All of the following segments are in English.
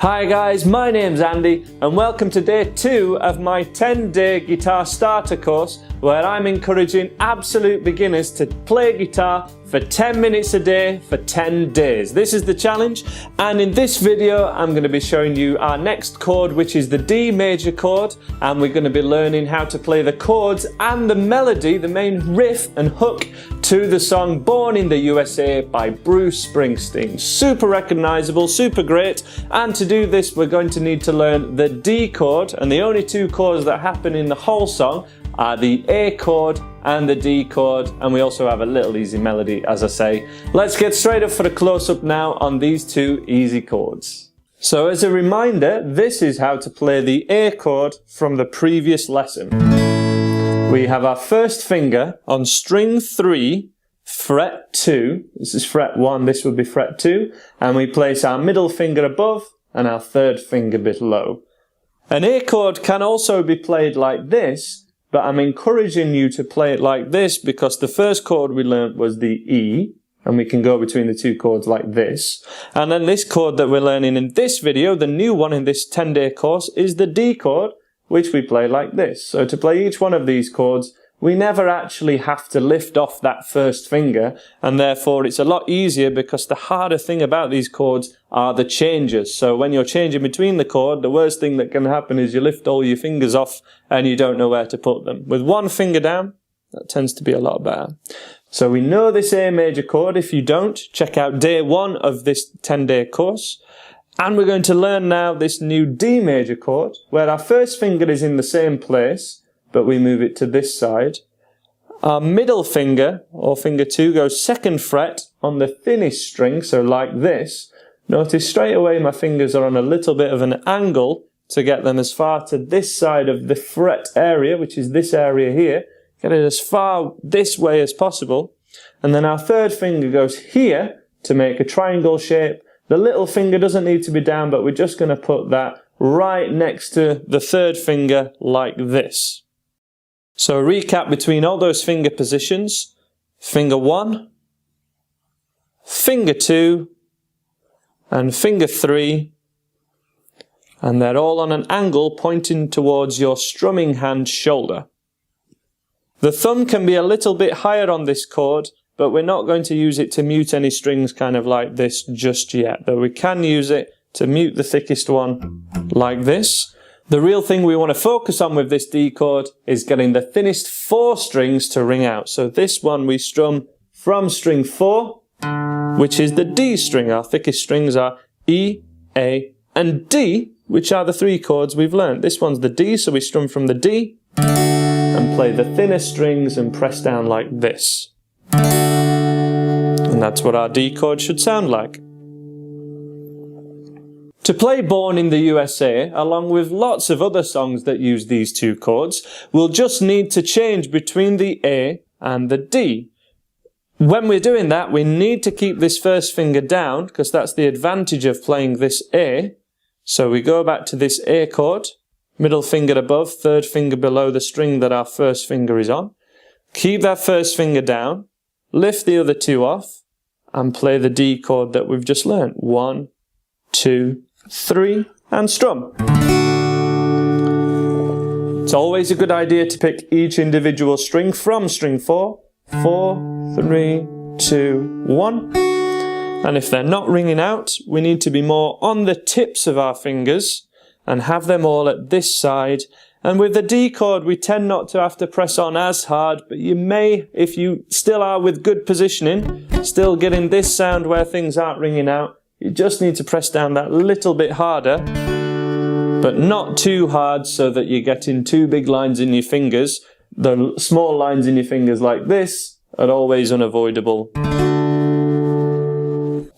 Hi guys, my name's Andy and welcome to day 2 of my 10-day guitar starter course where I'm encouraging absolute beginners to play guitar for 10 minutes a day for 10 days. This is the challenge, and in this video I'm going to be showing you our next chord, which is the D major chord, and we're going to be learning how to play the chords and the melody, the main riff and hook to the song Born in the USA by Bruce Springsteen. Super recognisable, super great, and to do this we're going to need to learn the D chord, and the only two chords that happen in the whole song are the A chord and the D chord, and we also have a little easy melody, as I say. Let's get straight up for a close-up now on these two easy chords. So as a reminder, this is how to play the A chord from the previous lesson. We have our first finger on string 3, fret 2, this is fret 1, this would be fret 2, and we place our middle finger above and our third finger below. An A chord can also be played like this, but I'm encouraging you to play it like this because the first chord we learnt was the E, and we can go between the two chords like this. And then this chord that we're learning in this video, the new one in this 10-day course, is the D chord, which we play like this. So to play each one of these chords, we never actually have to lift off that first finger, and therefore it's a lot easier because the harder thing about these chords are the changes. So when you're changing between the chord, the worst thing that can happen is you lift all your fingers off and you don't know where to put them. With one finger down, that tends to be a lot better. So we know this A major chord. If you don't, check out day 1 of this 10-day course. And we're going to learn now this new D major chord, where our first finger is in the same place, but we move it to this side. Our middle finger, or finger 2, goes 2nd fret on the thinnest string, so like this. Notice straight away my fingers are on a little bit of an angle to get them as far to this side of the fret area, which is this area here. Get it as far this way as possible. And then our third finger goes here to make a triangle shape. The little finger doesn't need to be down, but we're just going to put that right next to the third finger like this. So a recap between all those finger positions: finger 1, finger 2, and finger 3, and they're all on an angle pointing towards your strumming hand shoulder. The thumb can be a little bit higher on this chord, but we're not going to use it to mute any strings kind of like this just yet, though we can use it to mute the thickest one like this. The real thing we want to focus on with this D chord is getting the thinnest 4 strings to ring out. So this one we strum from string 4, which is the D string. Our thickest strings are E, A, and D, which are the 3 chords we've learned. This one's the D, so we strum from the D and play the thinnest strings and press down like this. And that's what our D chord should sound like. To play Born in the USA, along with lots of other songs that use these 2 chords, we'll just need to change between the A and the D. When we're doing that, we need to keep this first finger down, because that's the advantage of playing this A. So we go back to this A chord, middle finger above, third finger below the string that our first finger is on. Keep that first finger down, lift the other 2 off, and play the D chord that we've just learned. 1, 2, 3, and strum. It's always a good idea to pick each individual string from string 4, 4, 3, 2, 1. And if they're not ringing out, we need to be more on the tips of our fingers and have them all at this side. And with the D chord, we tend not to have to press on as hard, but you may, if you still are with good positioning, still getting this sound where things aren't ringing out, you just need to press down that little bit harder, but not too hard so that you're getting 2 big lines in your fingers. The small lines in your fingers like this are always unavoidable.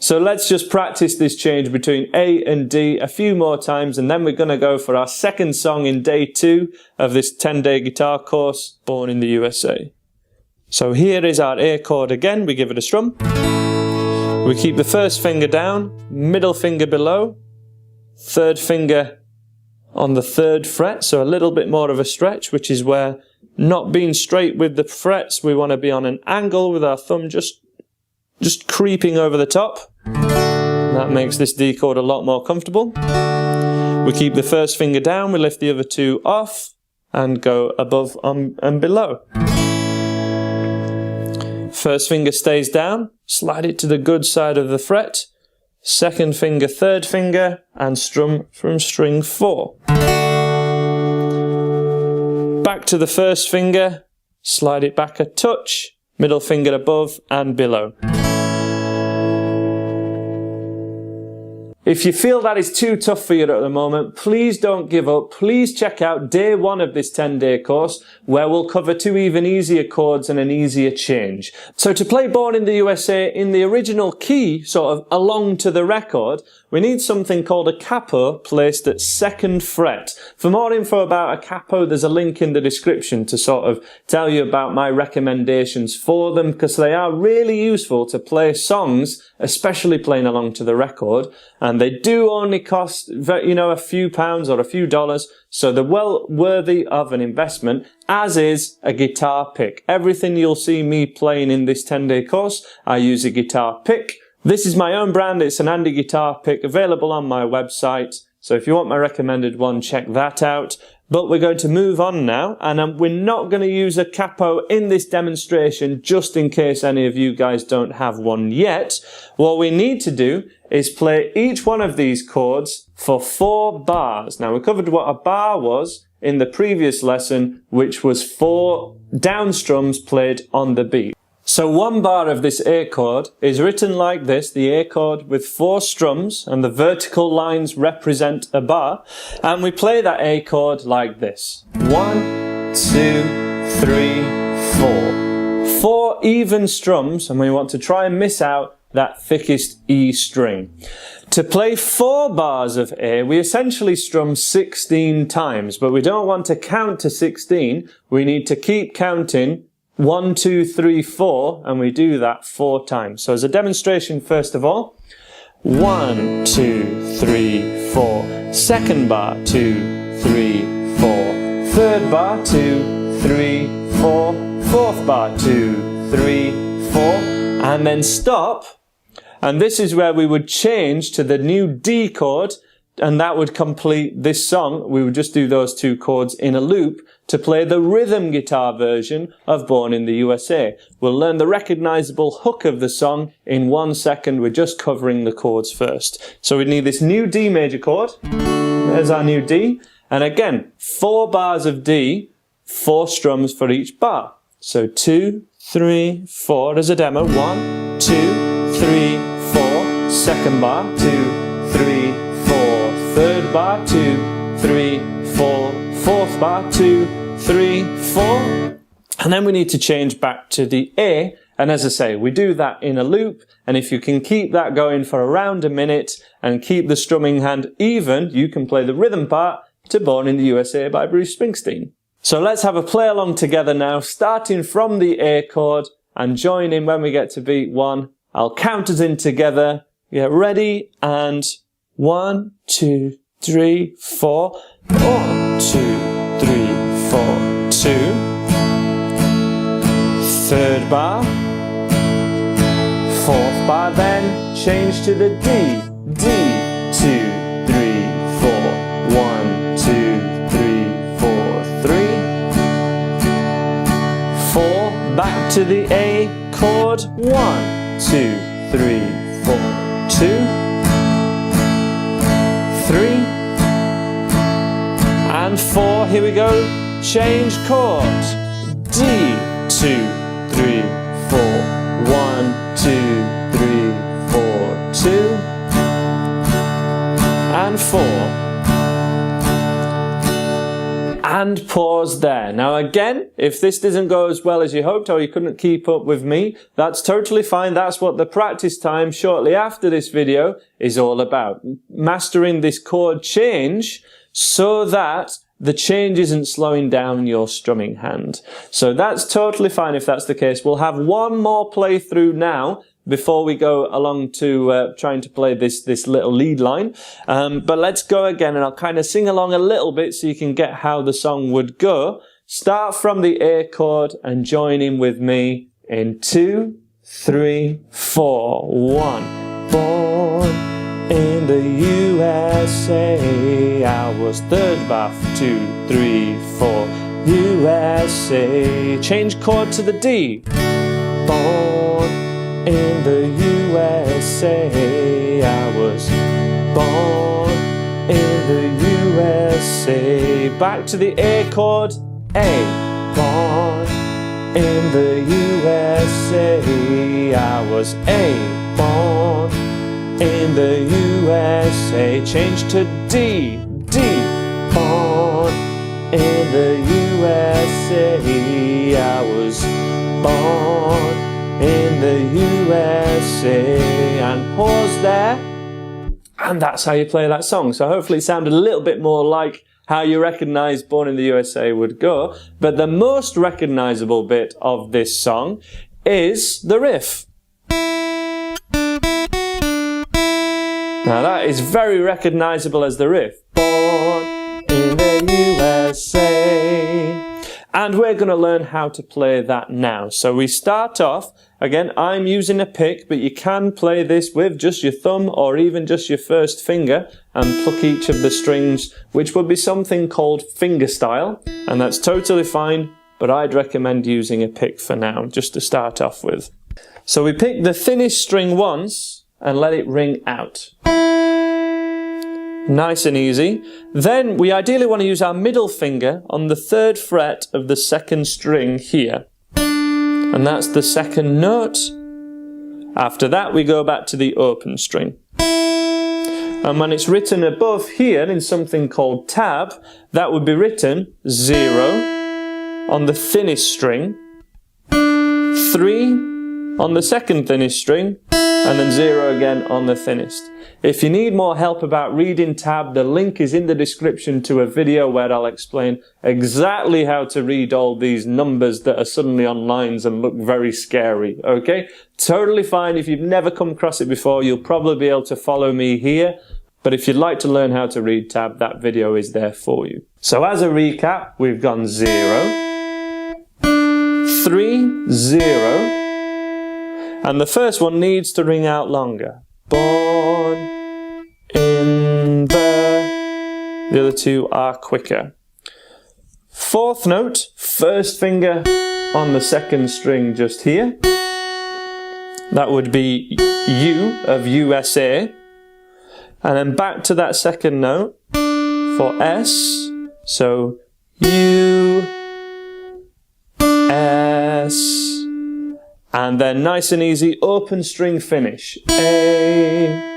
So let's just practice this change between A and D a few more times, and then we're going to go for our second song in day 2 of this 10-day guitar course, Born in the USA. So here is our A chord again. We give it a strum. We keep the first finger down, middle finger below, third finger on the 3rd fret, so a little bit more of a stretch, which is where, not being straight with the frets, we want to be on an angle with our thumb just creeping over the top. That makes this D chord a lot more comfortable. We keep the first finger down, we lift the other two off and go above and below. First finger stays down, slide it to the good side of the fret. Second finger, third finger, and strum from string 4. Back to the first finger, slide it back a touch, middle finger above and below. If you feel that is too tough for you at the moment, please don't give up. Please check out day 1 of this 10-day course, where we'll cover 2 even easier chords and an easier change. So to play Born in the USA in the original key, sort of along to the record, we need something called a capo placed at 2nd fret. For more info about a capo, there's a link in the description to sort of tell you about my recommendations for them, because they are really useful to play songs, especially playing along to the record. And they do only cost, you know, a few pounds or a few dollars, so they're well worthy of an investment, as is a guitar pick. Everything you'll see me playing in this 10-day course, I use a guitar pick. This is my own brand, it's an Andy guitar pick, available on my website, so if you want my recommended one, check that out. But we're going to move on now, and we're not going to use a capo in this demonstration, just in case any of you guys don't have one yet. What we need to do is play each one of these chords for 4 bars. Now, we covered what a bar was in the previous lesson, which was 4 down strums played on the beat. So 1 bar of this A chord is written like this, the A chord with 4 strums, and the vertical lines represent a bar, and we play that A chord like this. 1, 2, 3, 4. 4 even strums, and we want to try and miss out that thickest E string. To play 4 bars of A, we essentially strum 16 times, but we don't want to count to 16, we need to keep counting 1, 2, 3, 4, and we do that 4 times. So as a demonstration, first of all, 1, 2, 3, 4. 2nd bar, 2, 3, 4. 3rd bar, 2, 3, 4. 4th bar, 2, 3, 4. And then stop. And this is where we would change to the new D chord, and that would complete this song. We would just do those 2 chords in a loop to play the rhythm guitar version of Born in the USA. We'll learn the recognisable hook of the song in 1 second. We're just covering the chords first. So we need this new D major chord. There's our new D. And again, 4 bars of D, 4 strums for each bar. So 2, 3, 4 as a demo. 1, 2, 3, 4. 2nd bar, 2, 3, 4. 3rd bar, 2, 3, 4. 4th bar, 2, 3, 4. And then we need to change back to the A. And as I say, we do that in a loop. And if you can keep that going for around a minute and keep the strumming hand even, you can play the rhythm part to Born in the USA by Bruce Springsteen. So let's have a play along together now, starting from the A chord and join in when we get to beat 1. I'll count us in together. Get ready, and 1, 2, 3, 4. 1, 2, 3, 4, 2. 3rd bar. 4th bar, then change to the D. D, 2, 3, 4. 1, 2, 3, 4, 3. 4, back to the A chord. 1, 2, 3, 4, 2, 3, and 4. Here we go. Change chords. D, 2, 3, 4. 1, 2, 3, 4, 2, and 4. And pause there. Now again, if this doesn't go as well as you hoped, or you couldn't keep up with me, that's totally fine. That's what the practice time shortly after this video is all about. Mastering this chord change so that the change isn't slowing down your strumming hand. So that's totally fine if that's the case. We'll have one more playthrough now before we go along to trying to play this little lead line. But let's go again, and I'll kind of sing along a little bit so you can get how the song would go. Start from the A chord and join in with me in 2, 3, 4. 1. Born in the USA. I was third bath, 2, 3, 4. USA. Change chord to the D. Born in the USA. I was born in the USA. Back to the A chord. A. Born in the USA. I was A. Born in the USA. Change to D. D. Born in the USA. I was born in the USA. And pause there. And that's how you play that song. So hopefully it sounded a little bit more like how you recognise Born in the USA would go. But the most recognisable bit of this song is the riff. Now that is very recognisable as the riff. Born in the USA. And we're going to learn how to play that now. So we start off, again, I'm using a pick, but you can play this with just your thumb or even just your first finger and pluck each of the strings, which would be something called fingerstyle. And that's totally fine, but I'd recommend using a pick for now, just to start off with. So we pick the thinnest string once and let it ring out. Nice and easy. Then we ideally want to use our middle finger on the 3rd fret of the 2nd string here. And that's the 2nd note. After that we go back to the open string. And when it's written above here in something called tab, that would be written 0 on the thinnest string, 3 on the 2nd thinnest string, and then 0 again on the thinnest. If you need more help about reading tab, the link is in the description to a video where I'll explain exactly how to read all these numbers that are suddenly on lines and look very scary, okay? Totally fine. If you've never come across it before, you'll probably be able to follow me here. But if you'd like to learn how to read tab, that video is there for you. So as a recap, we've gone 0, 3, 0. And the first one needs to ring out longer. Born in the other two are quicker. 4th note, first finger on the 2nd string just here. That would be U of USA. And then back to that 2nd note for S. So U, S. And then nice and easy, open string finish. A.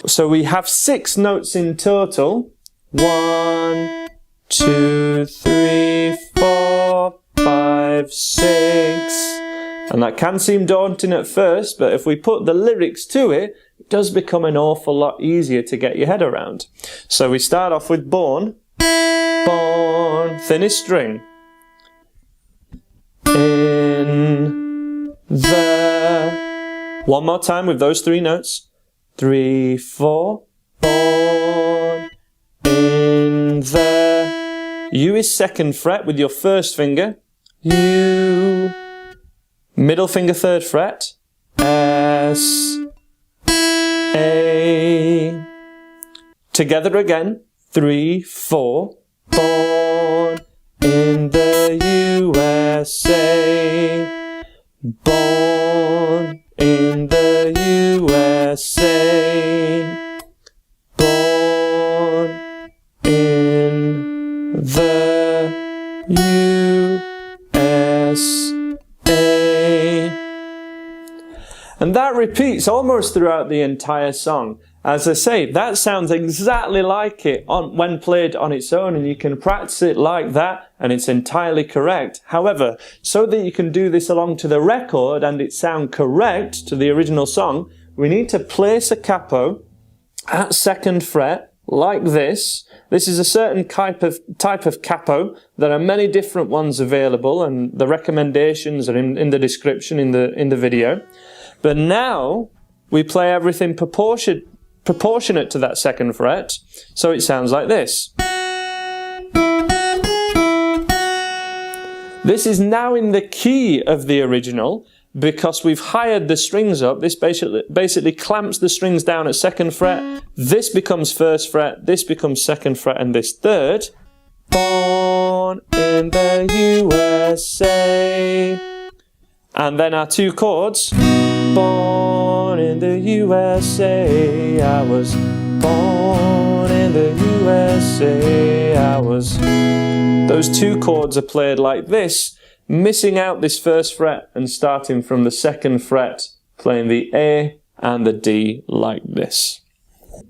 So we have 6 notes in total. 1, 2, 3, 4, 5, 6. And that can seem daunting at first, but if we put the lyrics to it, it does become an awful lot easier to get your head around. So we start off with born. Born, thinnest string. In the. One more time with those 3 notes. 3, 4. Born in the. U is 2nd fret with your first finger. U. Middle finger 3rd fret. S. A. Together again. 3, 4. Born in the USA. Born in the USA. Born in the USA. And that repeats almost throughout the entire song. As I say, that sounds exactly like it when played on its own, and you can practice it like that and it's entirely correct. However, so that you can do this along to the record and it sound correct to the original song, we need to place a capo at 2nd fret like this. This is a certain type of capo. There are many different ones available, and the recommendations are in the description in the video. But now we play everything proportionate to that 2nd fret, so it sounds like this. This is now in the key of the original, because we've hired the strings up. This basically clamps the strings down at 2nd fret. This becomes 1st fret, this becomes 2nd fret, and this 3rd. Born in the USA. And then our 2 chords. Born in the USA, I was born in the USA, I was. Those 2 chords are played like this, missing out this 1st fret and starting from the 2nd fret, playing the A and the D like this.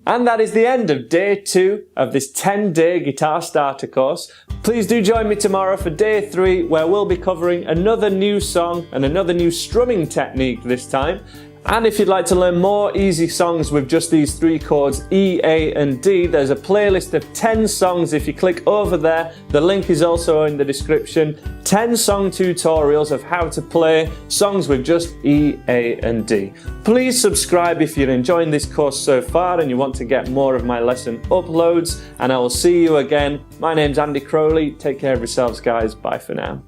And that is the end of day 2 of this 10-day guitar starter course. Please do join me tomorrow for day 3, where we'll be covering another new song and another new strumming technique this time. And if you'd like to learn more easy songs with just these 3 chords, E, A and D, there's a playlist of 10 songs. If you click over there, the link is also in the description. 10 song tutorials of how to play songs with just E, A and D. Please subscribe if you're enjoying this course so far and you want to get more of my lesson uploads, and I will see you again. My name's Andy Crowley. Take care of yourselves, guys. Bye for now.